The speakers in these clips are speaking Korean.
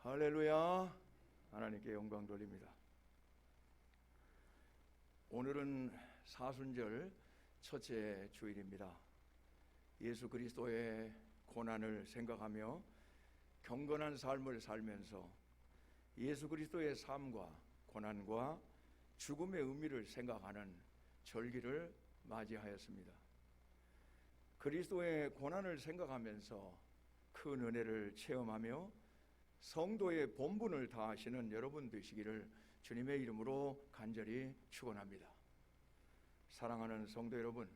할렐루야. 하나님께 영광 돌립니다. 오늘은 사순절 첫째 주일입니다. 예수 그리스도의 고난을 생각하며 경건한 삶을 살면서 예수 그리스도의 삶과 고난과 죽음의 의미를 생각하는 절기를 맞이하였습니다. 그리스도의 고난을 생각하면서 큰 은혜를 체험하며 성도의 본분을 다하시는 여러분 되시기를 주님의 이름으로 간절히 축원합니다. 사랑하는 성도 여러분,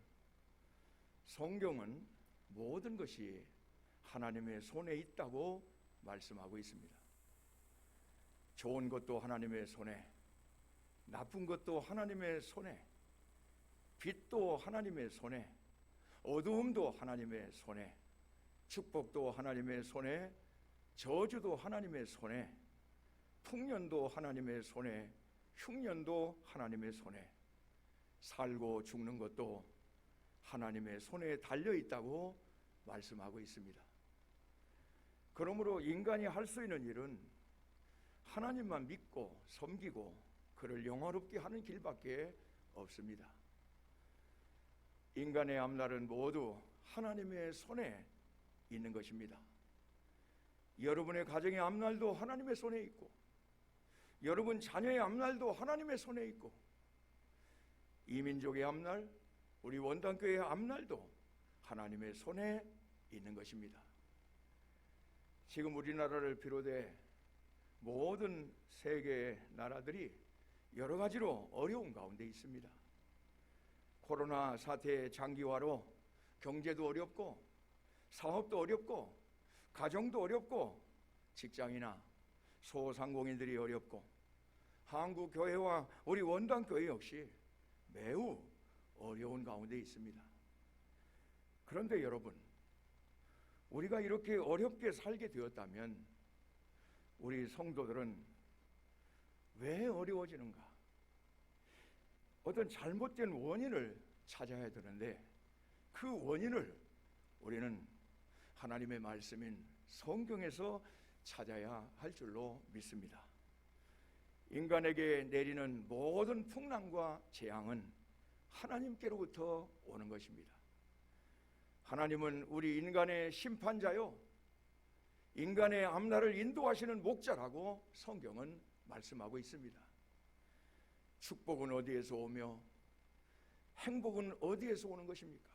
성경은 모든 것이 하나님의 손에 있다고 말씀하고 있습니다. 좋은 것도 하나님의 손에, 나쁜 것도 하나님의 손에, 빛도 하나님의 손에, 어두움도 하나님의 손에, 축복도 하나님의 손에, 저주도 하나님의 손에, 풍년도 하나님의 손에, 흉년도 하나님의 손에, 살고 죽는 것도 하나님의 손에 달려있다고 말씀하고 있습니다. 그러므로 인간이 할 수 있는 일은 하나님만 믿고 섬기고 그를 영화롭게 하는 길밖에 없습니다. 인간의 앞날은 모두 하나님의 손에 있는 것입니다. 여러분의 가정의 앞날도 하나님의 손에 있고, 여러분 자녀의 앞날도 하나님의 손에 있고, 이민족의 앞날, 우리 원단교회의 앞날도 하나님의 손에 있는 것입니다. 지금 우리나라를 비롯해 모든 세계의 나라들이 여러 가지로 어려운 가운데 있습니다. 코로나 사태의 장기화로 경제도 어렵고, 사업도 어렵고, 가정도 어렵고, 직장이나 소상공인들이 어렵고, 한국교회와 우리 원단교회 역시 매우 어려운 가운데 있습니다. 그런데 여러분, 우리가 이렇게 어렵게 살게 되었다면 우리 성도들은 왜 어려워지는가? 어떤 잘못된 원인을 찾아야 되는데 그 원인을 우리는 하나님의 말씀인 성경에서 찾아야 할 줄로 믿습니다. 인간에게 내리는 모든 풍랑과 재앙은 하나님께로부터 오는 것입니다. 하나님은 우리 인간의 심판자요, 인간의 앞날을 인도하시는 목자라고 성경은 말씀하고 있습니다. 축복은 어디에서 오며 행복은 어디에서 오는 것입니까?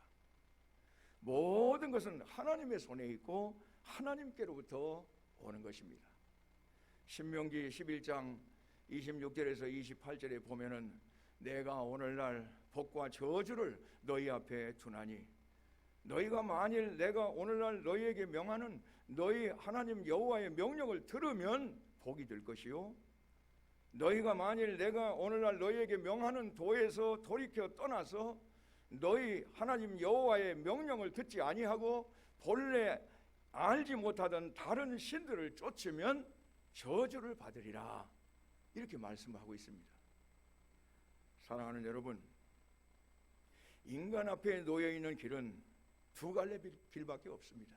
모든 것은 하나님의 손에 있고 하나님께로부터 오는 것입니다. 신명기 11장 26절에서 28절에 보면은 내가 오늘날 복과 저주를 너희 앞에 두나니 너희가 만일 내가 오늘날 너희에게 명하는 너희 하나님 여호와의 명령을 들으면 복이 될 것이요, 너희가 만일 내가 오늘날 너희에게 명하는 도에서 돌이켜 떠나서 너희 하나님 여호와의 명령을 듣지 아니하고 본래 알지 못하던 다른 신들을 쫓으면 저주를 받으리라, 이렇게 말씀하고 있습니다. 사랑하는 여러분, 인간 앞에 놓여있는 길은 두 갈래 길밖에 없습니다.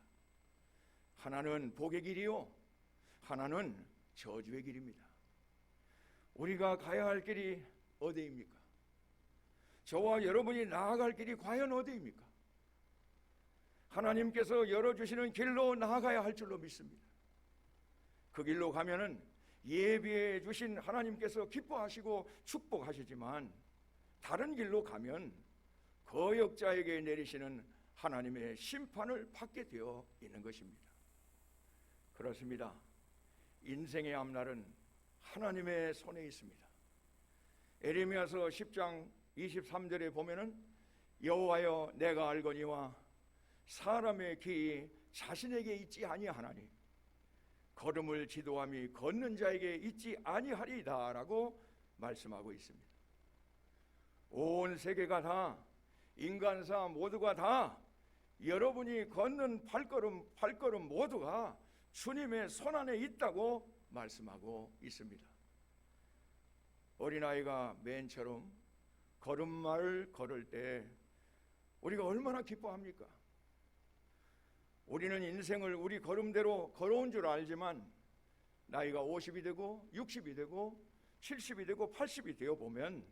하나는 복의 길이요, 하나는 저주의 길입니다. 우리가 가야 할 길이 어디입니까? 저와 여러분이 나아갈 길이 과연 어디입니까? 하나님께서 열어주시는 길로 나아가야 할 줄로 믿습니다. 그 길로 가면은 예비해 주신 하나님께서 기뻐하시고 축복하시지만 다른 길로 가면 거역자에게 내리시는 하나님의 심판을 받게 되어 있는 것입니다. 그렇습니다. 인생의 앞날은 하나님의 손에 있습니다. 에레미야서 10장 23절에 보면은 여호와여 내가 알거니와 사람의 길이 자신에게 있지 아니하나니 걸음을 지도함이 걷는 자에게 있지 아니하리이다 라고 말씀하고 있습니다. 온 세계가 다, 인간사 모두가 다 여러분이 걷는 발걸음 모두가 주님의 손안에 있다고 말씀하고 있습니다. 어린아이가 맨처럼 걸음마를 걸을 때 우리가 얼마나 기뻐합니까? 우리는 인생을 우리 걸음대로 걸어온 줄 알지만 나이가 50이 되고 60이 되고 70이 되고 80이 되어 보면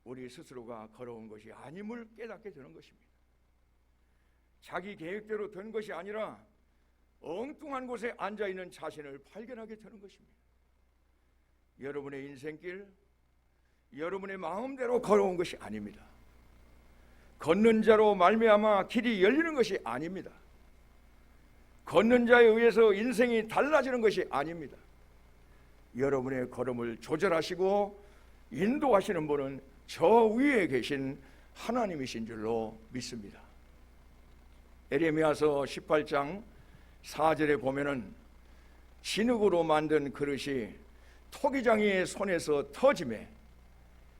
우리 스스로가 걸어온 것이 아님을 깨닫게 되는 것입니다. 자기 계획대로 된 것이 아니라 엉뚱한 곳에 앉아있는 자신을 발견하게 되는 것입니다. 여러분의 인생길, 여러분의 마음대로 걸어온 것이 아닙니다. 걷는 자로 말미암아 길이 열리는 것이 아닙니다. 걷는 자에 의해서 인생이 달라지는 것이 아닙니다. 여러분의 걸음을 조절하시고 인도하시는 분은 저 위에 계신 하나님이신 줄로 믿습니다. 에레미야서 18장 4절에 보면은 진흙으로 만든 그릇이 토기장이의 손에서 터지매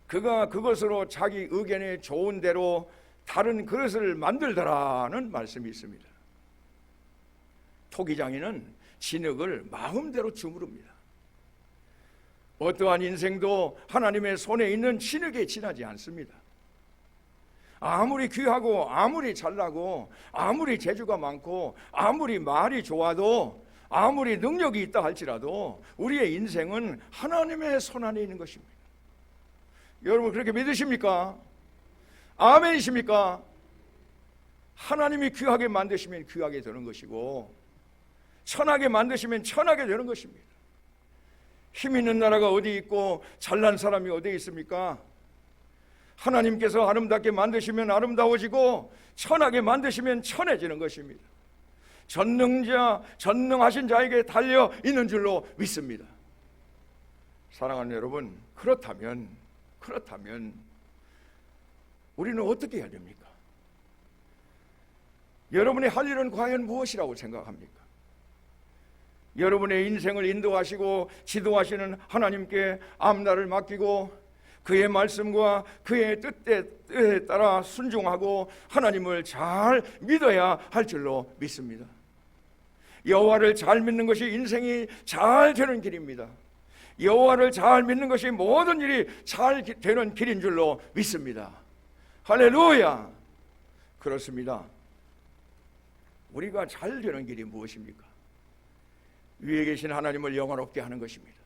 그가 그것으로 자기 의견에 좋은 대로 다른 그릇을 만들더라는 말씀이 있습니다. 토기장이는 진흙을 마음대로 주무릅니다. 어떠한 인생도 하나님의 손에 있는 진흙에 지나지 않습니다. 아무리 귀하고 아무리 잘나고 아무리 재주가 많고 아무리 말이 좋아도 아무리 능력이 있다 할지라도 우리의 인생은 하나님의 손 안에 있는 것입니다. 여러분 그렇게 믿으십니까? 아멘이십니까? 하나님이 귀하게 만드시면 귀하게 되는 것이고 천하게 만드시면 천하게 되는 것입니다. 힘 있는 나라가 어디 있고 잘난 사람이 어디 있습니까? 하나님께서 아름답게 만드시면 아름다워지고 천하게 만드시면 천해지는 것입니다. 전능하신 자에게 달려 있는 줄로 믿습니다. 사랑하는 여러분, 그렇다면 우리는 어떻게 해야 됩니까? 여러분의 할 일은 과연 무엇이라고 생각합니까? 여러분의 인생을 인도하시고 지도하시는 하나님께 앞날을 맡기고 그의 말씀과 그의 뜻에 따라 순종하고 하나님을 잘 믿어야 할 줄로 믿습니다. 여호와를 잘 믿는 것이 인생이 잘 되는 길입니다. 여호와를 잘 믿는 것이 모든 일이 잘 되는 길인 줄로 믿습니다. 할렐루야. 그렇습니다. 우리가 잘 되는 길이 무엇입니까? 위에 계신 하나님을 영화롭게 하는 것입니다.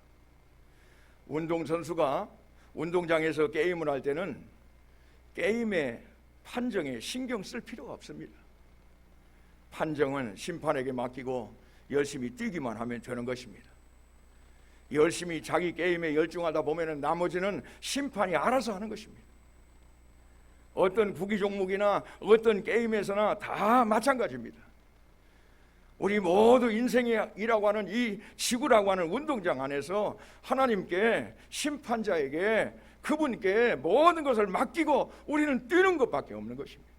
운동선수가 운동장에서 게임을 할 때는 게임의 판정에 신경 쓸 필요가 없습니다. 판정은 심판에게 맡기고 열심히 뛰기만 하면 되는 것입니다. 열심히 자기 게임에 열중하다 보면 나머지는 심판이 알아서 하는 것입니다. 어떤 구기 종목이나 어떤 게임에서나 다 마찬가지입니다. 우리 모두 인생이라고 하는 이 지구라고 하는 운동장 안에서 하나님께 심판자에게 그분께 모든 것을 맡기고 우리는 뛰는 것밖에 없는 것입니다.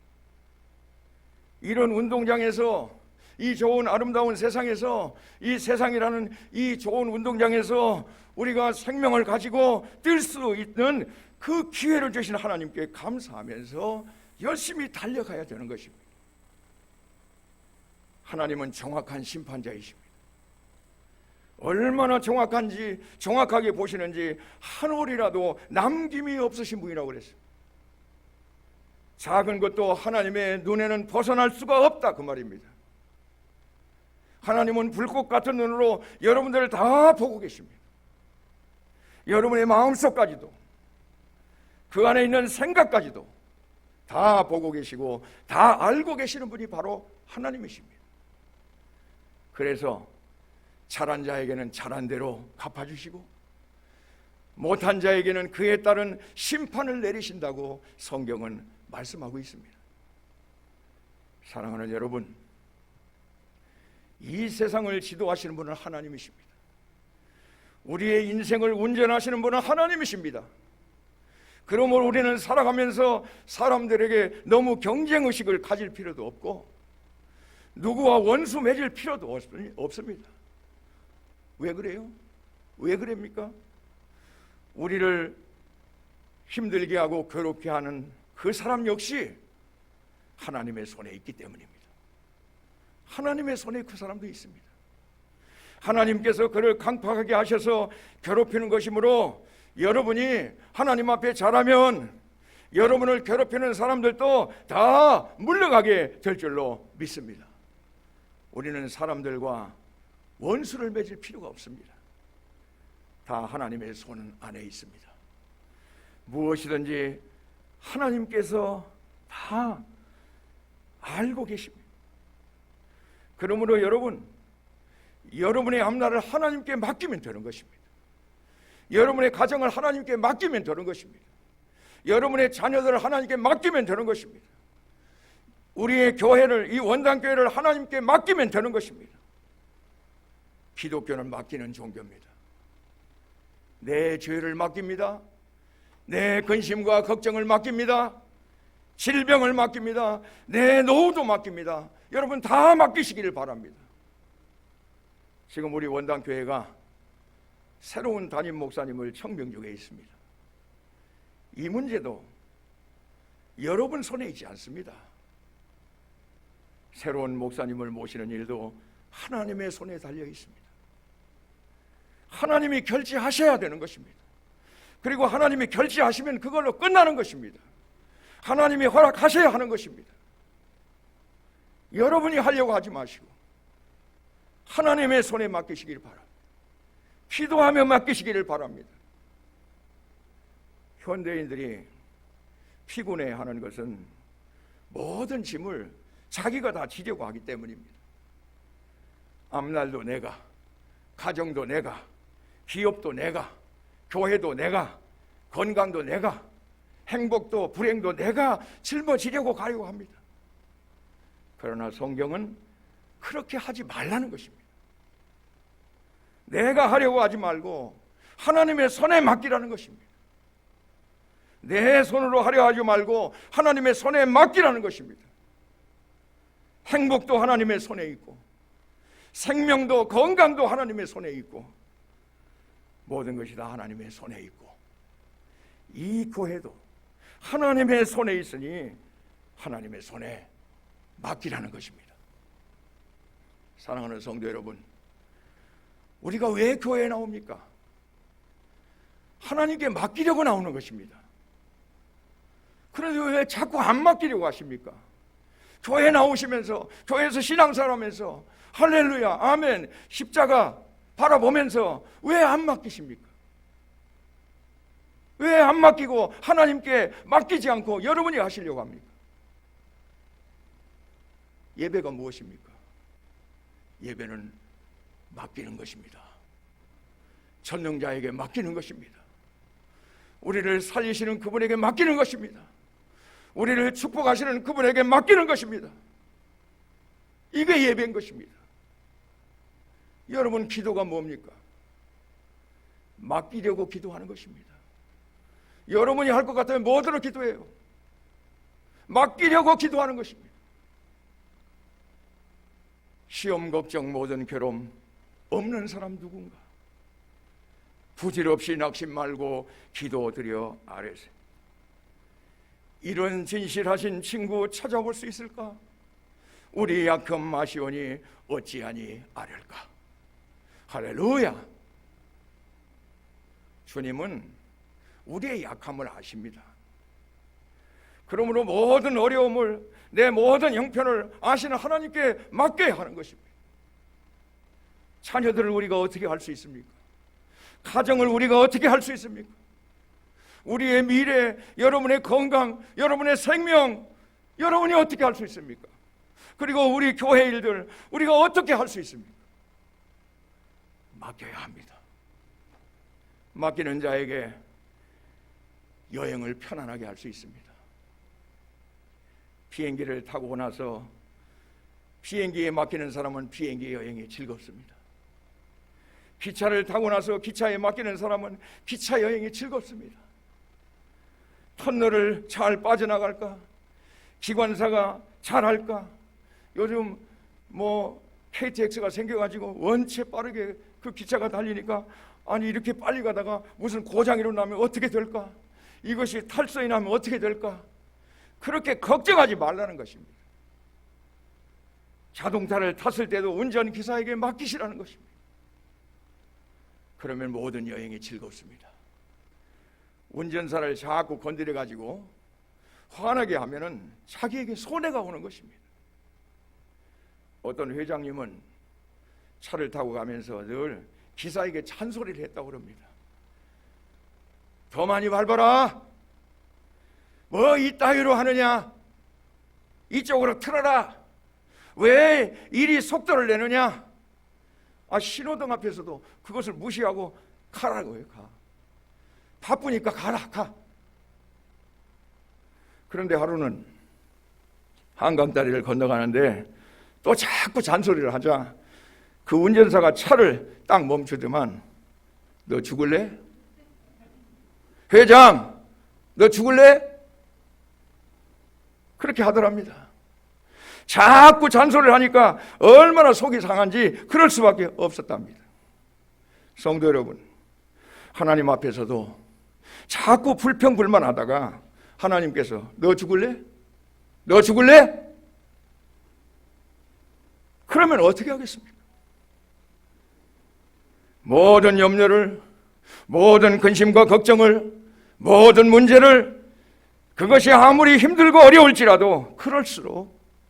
이런 운동장에서 이 좋은 아름다운 세상에서 이 세상이라는 이 좋은 운동장에서 우리가 생명을 가지고 뛸 수 있는 그 기회를 주신 하나님께 감사하면서 열심히 달려가야 되는 것입니다. 하나님은 정확한 심판자이십니다. 얼마나 정확하게 보시는지 한 올이라도 남김이 없으신 분이라고 그랬어요. 작은 것도 하나님의 눈에는 벗어날 수가 없다 그 말입니다. 하나님은 불꽃 같은 눈으로 여러분들을 다 보고 계십니다. 여러분의 마음속까지도 그 안에 있는 생각까지도 다 보고 계시고 다 알고 계시는 분이 바로 하나님이십니다. 그래서 잘한 자에게는 잘한 대로 갚아주시고 못한 자에게는 그에 따른 심판을 내리신다고 성경은 말씀하고 있습니다. 사랑하는 여러분, 이 세상을 지도하시는 분은 하나님이십니다. 우리의 인생을 운전하시는 분은 하나님이십니다. 그러므로 우리는 살아가면서 사람들에게 너무 경쟁의식을 가질 필요도 없고 누구와 원수 맺을 필요도 없습니다. 왜 그래요? 왜 그럽니까? 우리를 힘들게 하고 괴롭게 하는 그 사람 역시 하나님의 손에 있기 때문입니다. 하나님의 손에 그 사람도 있습니다. 하나님께서 그를 강팍하게 하셔서 괴롭히는 것이므로 여러분이 하나님 앞에 잘하면 여러분을 괴롭히는 사람들도 다 물러가게 될 줄로 믿습니다. 우리는 사람들과 원수를 맺을 필요가 없습니다. 다 하나님의 손 안에 있습니다. 무엇이든지 하나님께서 다 알고 계십니다. 그러므로 여러분의 앞날을 하나님께 맡기면 되는 것입니다. 여러분의 가정을 하나님께 맡기면 되는 것입니다. 여러분의 자녀들을 하나님께 맡기면 되는 것입니다. 우리의 교회를, 이 원당교회를 하나님께 맡기면 되는 것입니다. 기독교는 맡기는 종교입니다. 내 죄를 맡깁니다. 내 근심과 걱정을 맡깁니다. 질병을 맡깁니다. 내 노후도 맡깁니다. 여러분 다 맡기시기를 바랍니다. 지금 우리 원당교회가 새로운 담임 목사님을 청명 중에 있습니다. 이 문제도 여러분 손에 있지 않습니다. 새로운 목사님을 모시는 일도 하나님의 손에 달려 있습니다. 하나님이 결제하셔야 되는 것입니다. 그리고 하나님이 결제하시면 그걸로 끝나는 것입니다. 하나님이 허락하셔야 하는 것입니다. 여러분이 하려고 하지 마시고 하나님의 손에 맡기시기를 바랍니다. 기도하며 맡기시기를 바랍니다. 현대인들이 피곤해하는 것은 모든 짐을 자기가 다 지려고 하기 때문입니다. 앞날도 내가, 가정도 내가, 기업도 내가, 교회도 내가, 건강도 내가, 행복도 불행도 내가 짊어지려고 가려고 합니다. 그러나 성경은 그렇게 하지 말라는 것입니다. 내가 하려고 하지 말고 하나님의 손에 맡기라는 것입니다. 내 손으로 하려 하지 말고 하나님의 손에 맡기라는 것입니다. 행복도 하나님의 손에 있고 생명도 건강도 하나님의 손에 있고 모든 것이 다 하나님의 손에 있고 이 교회도 하나님의 손에 있으니 하나님의 손에 맡기라는 것입니다. 사랑하는 성도 여러분, 우리가 왜 교회에 나옵니까? 하나님께 맡기려고 나오는 것입니다. 그런데 왜 자꾸 안 맡기려고 하십니까? 교회 나오시면서, 교회에서 신앙생활하면서 할렐루야, 아멘, 십자가 바라보면서 왜 안 맡기십니까? 왜 안 맡기고 하나님께 맡기지 않고 여러분이 하시려고 합니까? 예배가 무엇입니까? 예배는 맡기는 것입니다. 전능자에게 맡기는 것입니다. 우리를 살리시는 그분에게 맡기는 것입니다. 우리를 축복하시는 그분에게 맡기는 것입니다. 이게 예배인 것입니다. 여러분 기도가 뭡니까? 맡기려고 기도하는 것입니다. 여러분이 할 것 같으면 뭐들어 기도해요? 맡기려고 기도하는 것입니다. 시험 걱정 모든 괴로움 없는 사람 누군가? 부질없이 낙심 말고 기도드려 아뢰세. 이런 진실하신 친구 찾아볼 수 있을까? 우리 약한 마시오니 어찌하니 아뢰까? 할렐루야. 주님은 우리의 약함을 아십니다. 그러므로 모든 어려움을, 내 모든 형편을 아시는 하나님께 맡겨야 하는 것입니다. 자녀들을 우리가 어떻게 할 수 있습니까? 가정을 우리가 어떻게 할 수 있습니까? 우리의 미래, 여러분의 건강, 여러분의 생명, 여러분이 어떻게 할 수 있습니까? 그리고 우리 교회 일들 우리가 어떻게 할 수 있습니까? 맡겨야 합니다. 맡기는 자에게 여행을 편안하게 할 수 있습니다. 비행기를 타고 나서 비행기에 맡기는 사람은 비행기 여행이 즐겁습니다. 기차를 타고 나서 기차에 맡기는 사람은 기차 여행이 즐겁습니다. 터널을 잘 빠져나갈까? 기관사가 잘할까? 요즘 KTX가 생겨가지고 원체 빠르게 그 기차가 달리니까 아니 이렇게 빨리 가다가 무슨 고장이 일어나면 어떻게 될까? 이것이 탈선이 나면 어떻게 될까? 그렇게 걱정하지 말라는 것입니다. 자동차를 탔을 때도 운전기사에게 맡기시라는 것입니다. 그러면 모든 여행이 즐겁습니다. 운전사를 자꾸 건드려가지고 화나게 하면은 자기에게 손해가 오는 것입니다. 어떤 회장님은 차를 타고 가면서 늘 기사에게 찬소리를 했다고 그럽니다. 더 많이 밟아라. 뭐 이따위로 하느냐. 이쪽으로 틀어라. 왜 이리 속도를 내느냐. 신호등 앞에서도 그것을 무시하고 가라고요. 가. 바쁘니까 가라. 가. 그런데 하루는 한강다리를 건너가는데 또 자꾸 잔소리를 하자 그 운전사가 차를 딱 멈추더만, 너 죽을래? 회장, 너 죽을래? 그렇게 하더랍니다. 자꾸 잔소리를 하니까 얼마나 속이 상한지 그럴 수밖에 없었답니다. 성도 여러분, 하나님 앞에서도 자꾸 불평불만하다가 하나님께서 너 죽을래? 너 죽을래? 그러면 어떻게 하겠습니까? 모든 염려를, 모든 근심과 걱정을, 모든 문제를, 그것이 아무리 힘들고 어려울지라도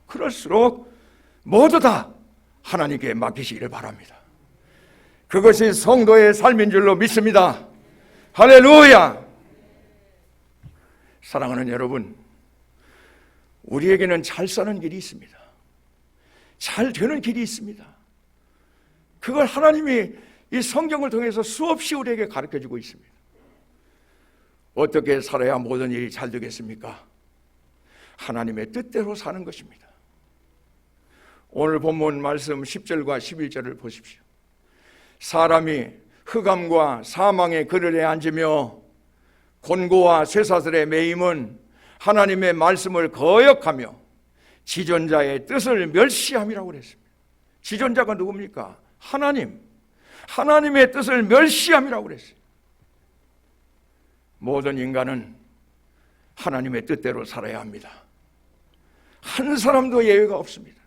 그럴수록 모두 다 하나님께 맡기시기를 바랍니다. 그것이 성도의 삶인 줄로 믿습니다. 할렐루야. 사랑하는 여러분, 우리에게는 잘 사는 길이 있습니다. 잘 되는 길이 있습니다. 그걸 하나님이 이 성경을 통해서 수없이 우리에게 가르쳐주고 있습니다. 어떻게 살아야 모든 일이 잘 되겠습니까? 하나님의 뜻대로 사는 것입니다. 오늘 본문 말씀 10절과 11절을 보십시오. 사람이 흑암과 사망의 그늘에 앉으며 곤고와 쇠사슬에 매임은 하나님의 말씀을 거역하며 지존자의 뜻을 멸시함이라고 그랬습니다. 지존자가 누굽니까? 하나님의 뜻을 멸시함이라고 그랬어요. 모든 인간은 하나님의 뜻대로 살아야 합니다. 한 사람도 예외가 없습니다.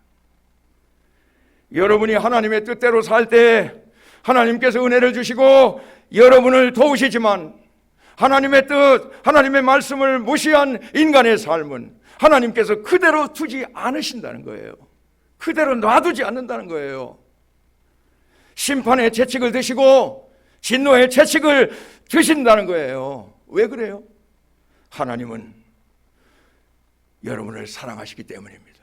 여러분이 하나님의 뜻대로 살 때 하나님께서 은혜를 주시고 여러분을 도우시지만, 하나님의 뜻, 하나님의 말씀을 무시한 인간의 삶은 하나님께서 그대로 두지 않으신다는 거예요. 그대로 놔두지 않는다는 거예요. 심판의 채찍을 드시고 진노의 채찍을 드신다는 거예요. 왜 그래요? 하나님은 여러분을 사랑하시기 때문입니다.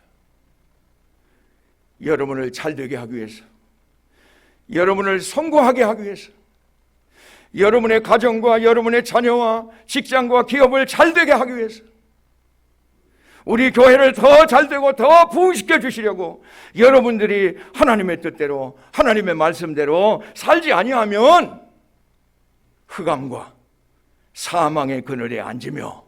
여러분을 잘되게 하기 위해서, 여러분을 성공하게 하기 위해서, 여러분의 가정과 여러분의 자녀와 직장과 기업을 잘되게 하기 위해서, 우리 교회를 더 잘되고 더 부흥시켜 주시려고 여러분들이 하나님의 뜻대로, 하나님의 말씀대로 살지 아니하면 흑암과 사망의 그늘에 앉으며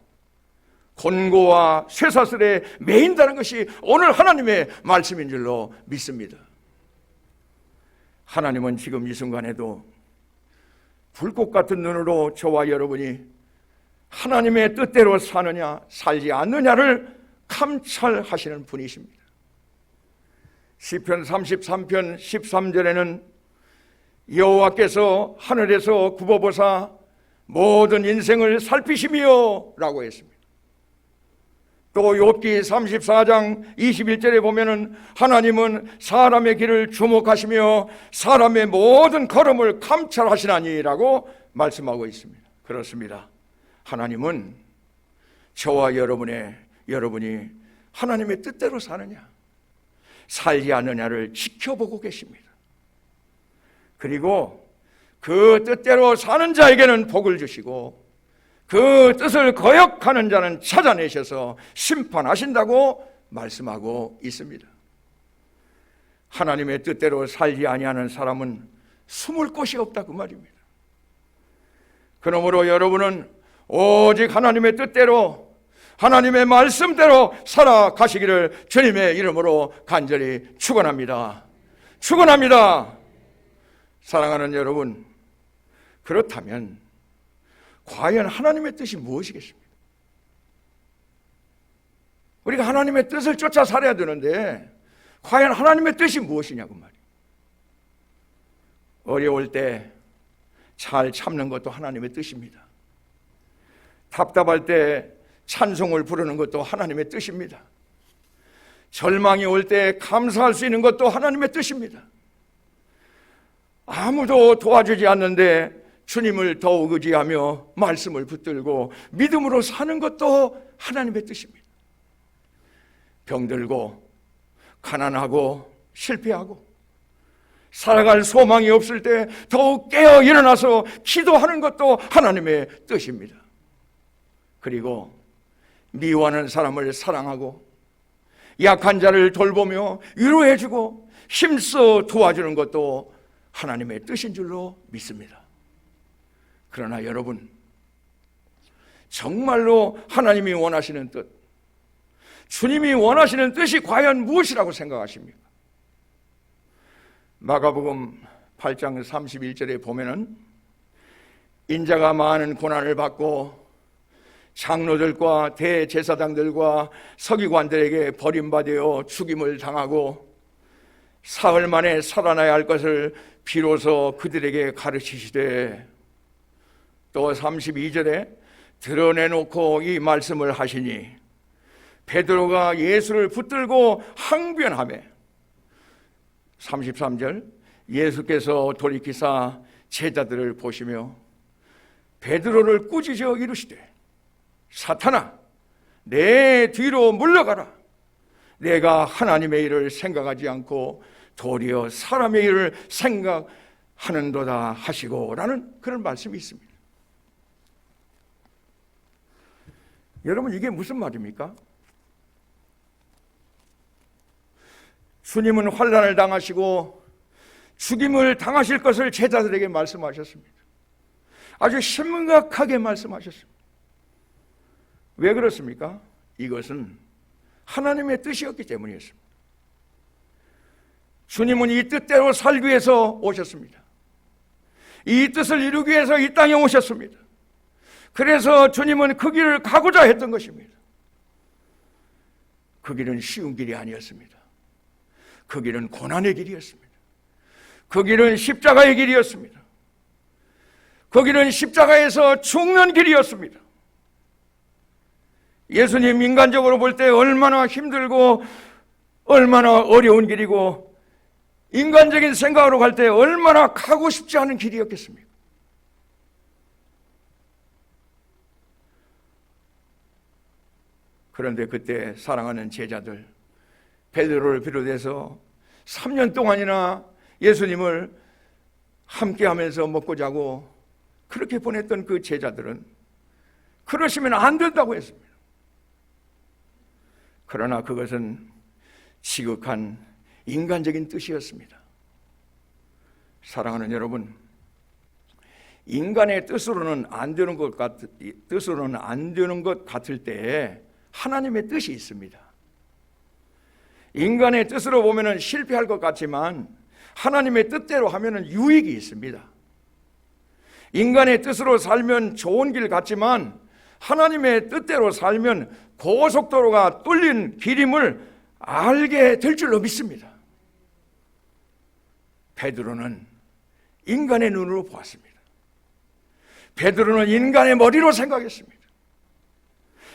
곤고와 쇠사슬에 매인다는 것이 오늘 하나님의 말씀인 줄로 믿습니다. 하나님은 지금 이 순간에도 불꽃 같은 눈으로 저와 여러분이 하나님의 뜻대로 사느냐 살지 않느냐를 감찰하시는 분이십니다. 시편 33편 13절에는 여호와께서 하늘에서 굽어보사 모든 인생을 살피시며 라고 했습니다. 또 욥기 34장 21절에 보면은 하나님은 사람의 길을 주목하시며 사람의 모든 걸음을 감찰하시나니라고 말씀하고 있습니다. 그렇습니다. 하나님은 저와 여러분이 하나님의 뜻대로 사느냐 살지 않느냐를 지켜보고 계십니다. 그리고 그 뜻대로 사는 자에게는 복을 주시고 그 뜻을 거역하는 자는 찾아내셔서 심판하신다고 말씀하고 있습니다. 하나님의 뜻대로 살지 아니하는 사람은 숨을 곳이 없다 그 말입니다. 그러므로 여러분은 오직 하나님의 뜻대로, 하나님의 말씀대로 살아가시기를 주님의 이름으로 간절히 축원합니다. 축원합니다. 사랑하는 여러분, 그렇다면 과연 하나님의 뜻이 무엇이겠습니까? 우리가 하나님의 뜻을 쫓아 살아야 되는데 과연 하나님의 뜻이 무엇이냐고 말이에요. 어려울 때 잘 참는 것도 하나님의 뜻입니다. 답답할 때 찬송을 부르는 것도 하나님의 뜻입니다. 절망이 올 때 감사할 수 있는 것도 하나님의 뜻입니다. 아무도 도와주지 않는데 주님을 더욱 의지하며 말씀을 붙들고 믿음으로 사는 것도 하나님의 뜻입니다. 병들고 가난하고 실패하고 살아갈 소망이 없을 때 더욱 깨어 일어나서 기도하는 것도 하나님의 뜻입니다. 그리고 미워하는 사람을 사랑하고 약한 자를 돌보며 위로해주고 힘써 도와주는 것도 하나님의 뜻인 줄로 믿습니다. 그러나 여러분, 정말로 하나님이 원하시는 뜻, 주님이 원하시는 뜻이 과연 무엇이라고 생각하십니까? 마가복음 8장 31절에 보면은 인자가 많은 고난을 받고 장로들과 대제사장들과 서기관들에게 버림받아 죽임을 당하고 사흘 만에 살아나야 할 것을 비로소 그들에게 가르치시되, 또 32절에 드러내놓고 이 말씀을 하시니 베드로가 예수를 붙들고 항변하매, 33절 예수께서 돌이키사 제자들을 보시며 베드로를 꾸짖어 이르시되 사탄아 내 뒤로 물러가라. 내가 하나님의 일을 생각하지 않고 도리어 사람의 일을 생각하는도다 하시고 라는 그런 말씀이 있습니다. 여러분, 이게 무슨 말입니까? 주님은 환난을 당하시고 죽임을 당하실 것을 제자들에게 말씀하셨습니다. 아주 심각하게 말씀하셨습니다. 왜 그렇습니까? 이것은 하나님의 뜻이었기 때문이었습니다. 주님은 이 뜻대로 살기 위해서 오셨습니다. 이 뜻을 이루기 위해서 이 땅에 오셨습니다. 그래서 주님은 그 길을 가고자 했던 것입니다. 그 길은 쉬운 길이 아니었습니다. 그 길은 고난의 길이었습니다. 그 길은 십자가의 길이었습니다. 그 길은 십자가에서 죽는 길이었습니다. 예수님 인간적으로 볼 때 얼마나 힘들고 얼마나 어려운 길이고 인간적인 생각으로 갈 때 얼마나 가고 싶지 않은 길이었겠습니까? 그런데 그때 사랑하는 제자들 베드로를 비롯해서 3년 동안이나 예수님을 함께하면서 먹고 자고 그렇게 보냈던 그 제자들은 그러시면 안 된다고 했습니다. 그러나 그것은 지극한 인간적인 뜻이었습니다. 사랑하는 여러분, 인간의 뜻으로는 안 되는 것 같을 때에 하나님의 뜻이 있습니다. 인간의 뜻으로 보면은 실패할 것 같지만 하나님의 뜻대로 하면은 유익이 있습니다. 인간의 뜻으로 살면 좋은 길 같지만 하나님의 뜻대로 살면 고속도로가 뚫린 길임을 알게 될 줄로 믿습니다. 베드로는 인간의 눈으로 보았습니다. 베드로는 인간의 머리로 생각했습니다.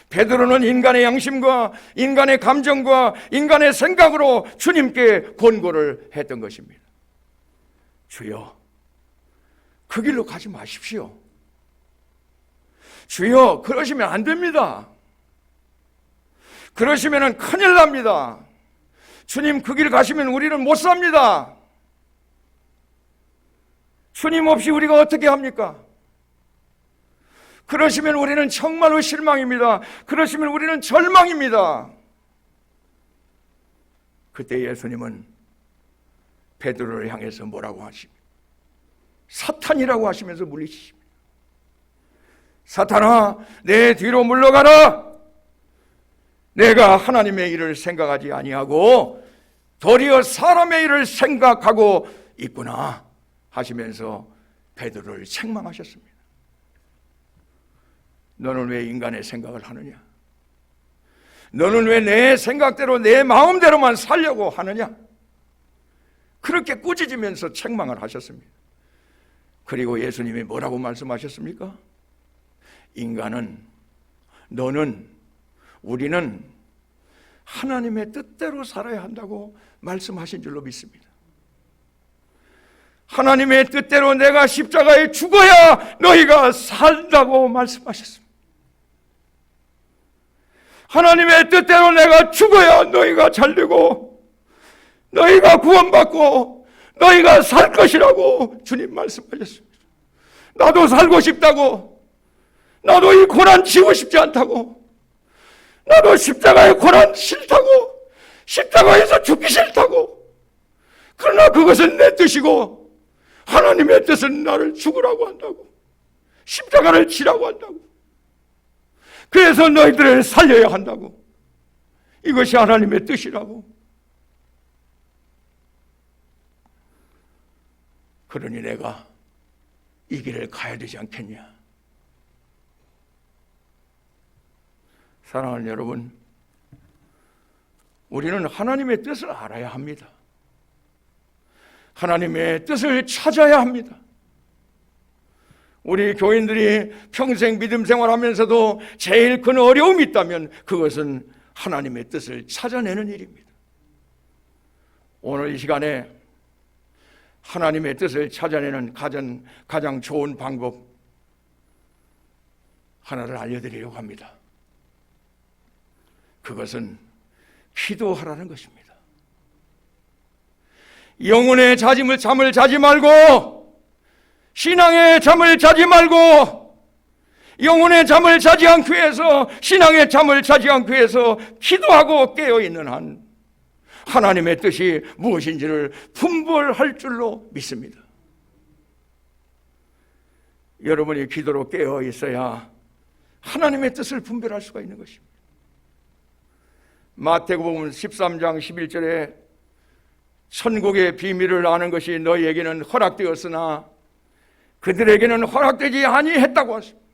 베드로는 인간의 양심과 인간의 감정과 인간의 생각으로 주님께 권고를 했던 것입니다. 주여, 그 길로 가지 마십시오. 주여, 그러시면 안 됩니다. 그러시면 큰일 납니다. 주님, 그 길 가시면 우리는 못 삽니다. 주님 없이 우리가 어떻게 합니까? 그러시면 우리는 정말로 실망입니다. 그러시면 우리는 절망입니다. 그때 예수님은 베드로를 향해서 뭐라고 하십니까? 사탄이라고 하시면서 물리치십니다. 사탄아, 내 뒤로 물러가라. 내가 하나님의 일을 생각하지 아니하고 도리어 사람의 일을 생각하고 있구나 하시면서 베드로를 책망하셨습니다. 너는 왜 인간의 생각을 하느냐? 너는 왜 내 생각대로 내 마음대로만 살려고 하느냐? 그렇게 꾸짖으면서 책망을 하셨습니다. 그리고 예수님이 뭐라고 말씀하셨습니까? 인간은, 너는, 우리는 하나님의 뜻대로 살아야 한다고 말씀하신 줄로 믿습니다. 하나님의 뜻대로 내가 십자가에 죽어야 너희가 산다고 말씀하셨습니다. 하나님의 뜻대로 내가 죽어야 너희가 잘되고 너희가 구원받고 너희가 살 것이라고 주님 말씀하셨습니다. 나도 살고 싶다고, 나도 이 고난 지고 싶지 않다고, 나도 십자가의 고난 싫다고, 십자가에서 죽기 싫다고, 그러나 그것은 내 뜻이고 하나님의 뜻은 나를 죽으라고 한다고, 십자가를 지라고 한다고, 그래서 너희들을 살려야 한다고, 이것이 하나님의 뜻이라고. 그러니 내가 이 길을 가야 되지 않겠냐. 사랑하는 여러분, 우리는 하나님의 뜻을 알아야 합니다. 하나님의 뜻을 찾아야 합니다. 우리 교인들이 평생 믿음 생활하면서도 제일 큰 어려움이 있다면 그것은 하나님의 뜻을 찾아내는 일입니다. 오늘 이 시간에 하나님의 뜻을 찾아내는 가장 좋은 방법 하나를 알려드리려고 합니다. 그것은 기도하라는 것입니다. 영혼의 잠을 자지 말고, 신앙의 잠을 자지 말고, 영혼의 잠을 자지 않기 위해서, 신앙의 잠을 자지 않기 위해서 기도하고 깨어있는 한 하나님의 뜻이 무엇인지를 분별할 줄로 믿습니다. 여러분이 기도로 깨어 있어야 하나님의 뜻을 분별할 수가 있는 것입니다. 마태복음 13장 11절에 천국의 비밀을 아는 것이 너희에게는 허락되었으나 그들에게는 허락되지 아니했다고 하십니다.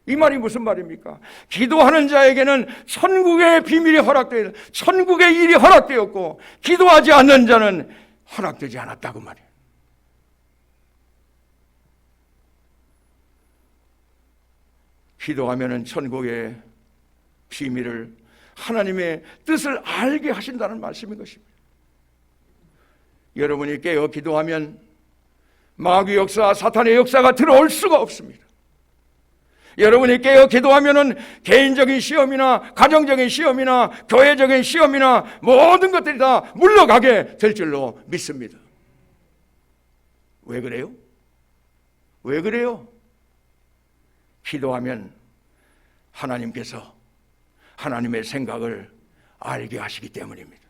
이 말이 무슨 말입니까? 기도하는 자에게는 천국의 비밀이 허락되어, 천국의 일이 허락되었고 기도하지 않는 자는 허락되지 않았다고 말이에요. 기도하면은 천국의 비밀을, 하나님의 뜻을 알게 하신다는 말씀인 것입니다. 여러분이 깨어 기도하면 마귀 역사, 사탄의 역사가 들어올 수가 없습니다. 여러분이 깨어 기도하면은 개인적인 시험이나 가정적인 시험이나 교회적인 시험이나 모든 것들이 다 물러가게 될 줄로 믿습니다. 왜 그래요? 왜 그래요? 기도하면 하나님께서 하나님의 생각을 알게 하시기 때문입니다.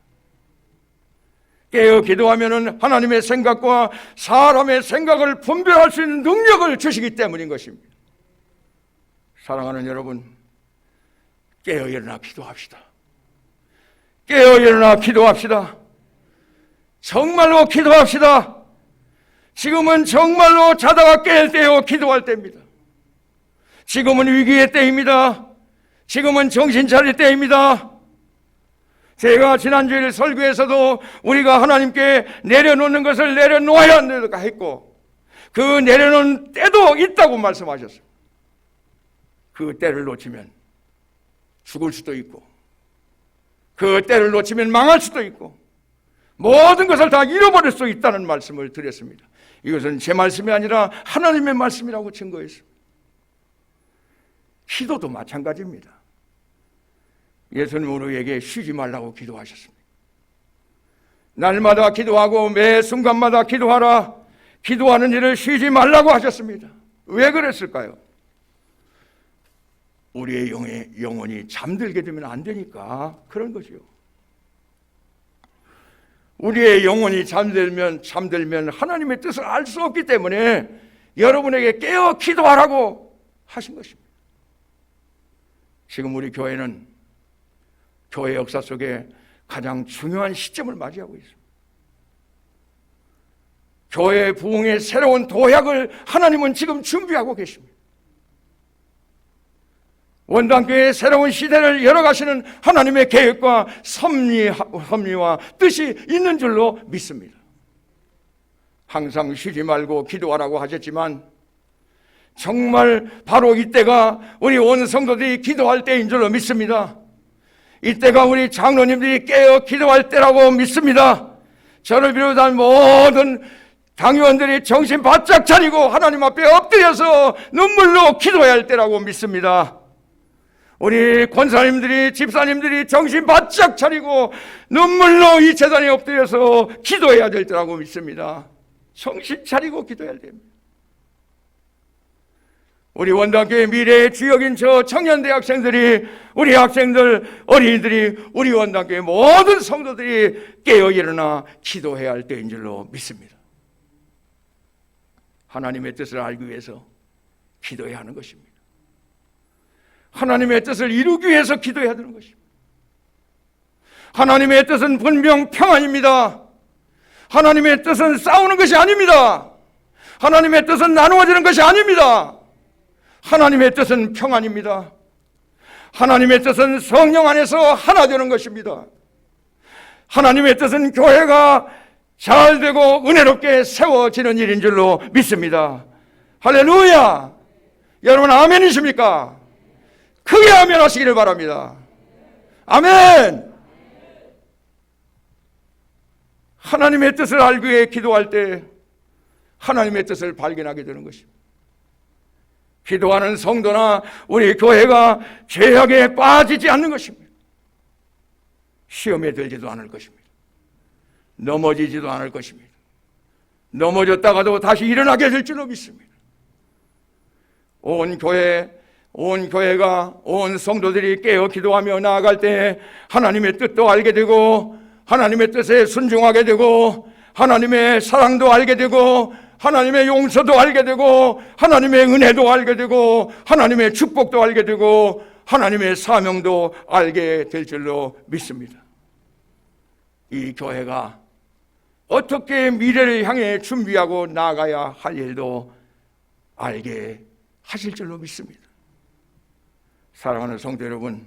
깨어 기도하면은 하나님의 생각과 사람의 생각을 분별할 수 있는 능력을 주시기 때문인 것입니다. 사랑하는 여러분, 깨어 일어나 기도합시다. 깨어 일어나 기도합시다. 정말로 기도합시다. 지금은 정말로 자다가 깰 때요, 기도할 때입니다. 지금은 위기의 때입니다. 지금은 정신 차릴 때입니다. 제가 지난주일 설교에서도 우리가 하나님께 내려놓는 것을 내려놓아야 한다고 했고, 그 내려놓은 때도 있다고 말씀하셨어요. 그 때를 놓치면 죽을 수도 있고, 그 때를 놓치면 망할 수도 있고, 모든 것을 다 잃어버릴 수 있다는 말씀을 드렸습니다. 이것은 제 말씀이 아니라 하나님의 말씀이라고 증거했습니다. 기도도 마찬가지입니다. 예수님은 우리에게 쉬지 말라고 기도하셨습니다. 날마다 기도하고 매 순간마다 기도하라. 기도하는 일을 쉬지 말라고 하셨습니다. 왜 그랬을까요? 우리의 영혼이 잠들게 되면 안 되니까 그런 거죠. 우리의 영혼이 잠들면 하나님의 뜻을 알 수 없기 때문에 여러분에게 깨어 기도하라고 하신 것입니다. 지금 우리 교회는 교회 역사 속에 가장 중요한 시점을 맞이하고 있습니다. 교회 부흥의 새로운 도약을 하나님은 지금 준비하고 계십니다. 원당교회의 새로운 시대를 열어가시는 하나님의 계획과 섭리와 뜻이 있는 줄로 믿습니다. 항상 쉬지 말고 기도하라고 하셨지만 정말 바로 이때가 우리 온 성도들이 기도할 때인 줄로 믿습니다. 이때가 우리 장로님들이 깨어 기도할 때라고 믿습니다. 저를 비롯한 모든 당의원들이 정신 바짝 차리고 하나님 앞에 엎드려서 눈물로 기도해야 할 때라고 믿습니다. 우리 권사님들이, 집사님들이 정신 바짝 차리고 눈물로 이 제단에 엎드려서 기도해야 될 때라고 믿습니다. 정신 차리고 기도해야 됩니다. 우리 원당교회 미래의 주역인 저 청년대학생들이, 우리 학생들, 어린이들이, 우리 원당교회 모든 성도들이 깨어 일어나 기도해야 할 때인 줄로 믿습니다. 하나님의 뜻을 알기 위해서 기도해야 하는 것입니다. 하나님의 뜻을 이루기 위해서 기도해야 되는 것입니다. 하나님의 뜻은 분명 평안입니다. 하나님의 뜻은 싸우는 것이 아닙니다. 하나님의 뜻은 나누어지는 것이 아닙니다. 하나님의 뜻은 평안입니다. 하나님의 뜻은 성령 안에서 하나 되는 것입니다. 하나님의 뜻은 교회가 잘 되고 은혜롭게 세워지는 일인 줄로 믿습니다. 할렐루야! 여러분 아멘이십니까? 크게 아멘 하시기를 바랍니다. 아멘! 하나님의 뜻을 알기 위해 기도할 때 하나님의 뜻을 발견하게 되는 것입니다. 기도하는 성도나 우리 교회가 죄악에 빠지지 않는 것입니다. 시험에 들지도 않을 것입니다. 넘어지지도 않을 것입니다. 넘어졌다가도 다시 일어나게 될 줄로 믿습니다. 온 교회가, 온 성도들이 깨어 기도하며 나아갈 때 하나님의 뜻도 알게 되고, 하나님의 뜻에 순종하게 되고, 하나님의 사랑도 알게 되고, 하나님의 용서도 알게 되고, 하나님의 은혜도 알게 되고, 하나님의 축복도 알게 되고, 하나님의 사명도 알게 될 줄로 믿습니다. 이 교회가 어떻게 미래를 향해 준비하고 나아가야 할 일도 알게 하실 줄로 믿습니다. 사랑하는 성도 여러분,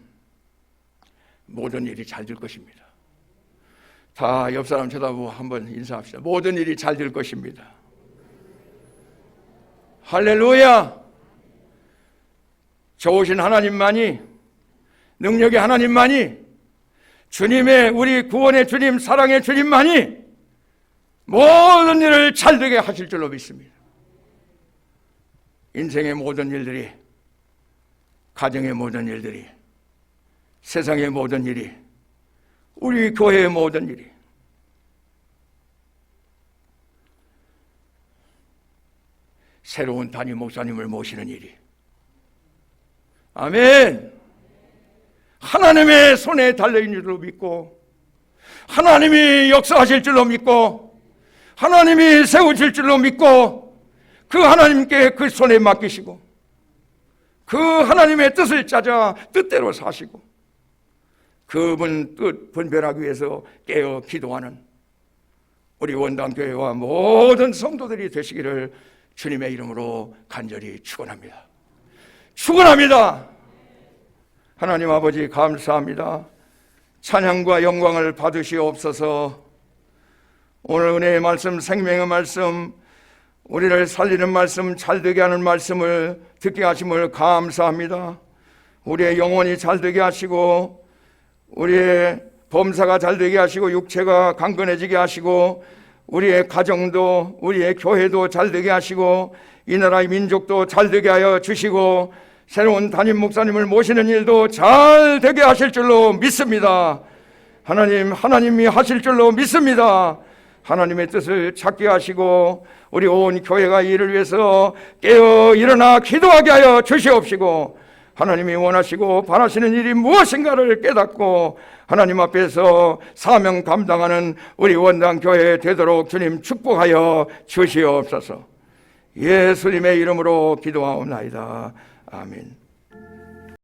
모든 일이 잘 될 것입니다. 다 옆 사람 쳐다보고 한번 인사합시다. 모든 일이 잘 될 것입니다. 할렐루야! 좋으신 하나님만이, 능력의 하나님만이, 주님의, 우리 구원의 주님, 사랑의 주님만이 모든 일을 잘되게 하실 줄로 믿습니다. 인생의 모든 일들이, 가정의 모든 일들이, 세상의 모든 일이, 우리 교회의 모든 일이, 새로운 담임 목사님을 모시는 일이, 아멘! 하나님의 손에 달려있는 줄로 믿고, 하나님이 역사하실 줄로 믿고, 하나님이 세우실 줄로 믿고, 그 하나님께 그 손에 맡기시고, 그 하나님의 뜻을 찾아 뜻대로 사시고, 그분 뜻 분별하기 위해서 깨어 기도하는 우리 원당교회와 모든 성도들이 되시기를 주님의 이름으로 간절히 축원합니다. 축원합니다. 하나님 아버지 감사합니다. 찬양과 영광을 받으시옵소서. 오늘 은혜의 말씀, 생명의 말씀, 우리를 살리는 말씀, 잘되게 하는 말씀을 듣게 하심을 감사합니다. 우리의 영혼이 잘되게 하시고, 우리의 범사가 잘되게 하시고, 육체가 강건해지게 하시고, 우리의 가정도, 우리의 교회도 잘되게 하시고, 이 나라의 민족도 잘되게 하여 주시고, 새로운 담임 목사님을 모시는 일도 잘되게 하실 줄로 믿습니다. 하나님이 하실 줄로 믿습니다. 하나님의 뜻을 찾게 하시고, 우리 온 교회가 이를 위해서 깨어 일어나 기도하게 하여 주시옵시고, 하나님이 원하시고 바라시는 일이 무엇인가를 깨닫고 하나님 앞에서 사명 감당하는 우리 원당교회 되도록 주님 축복하여 주시옵소서. 예수님의 이름으로 기도하옵나이다. 아멘.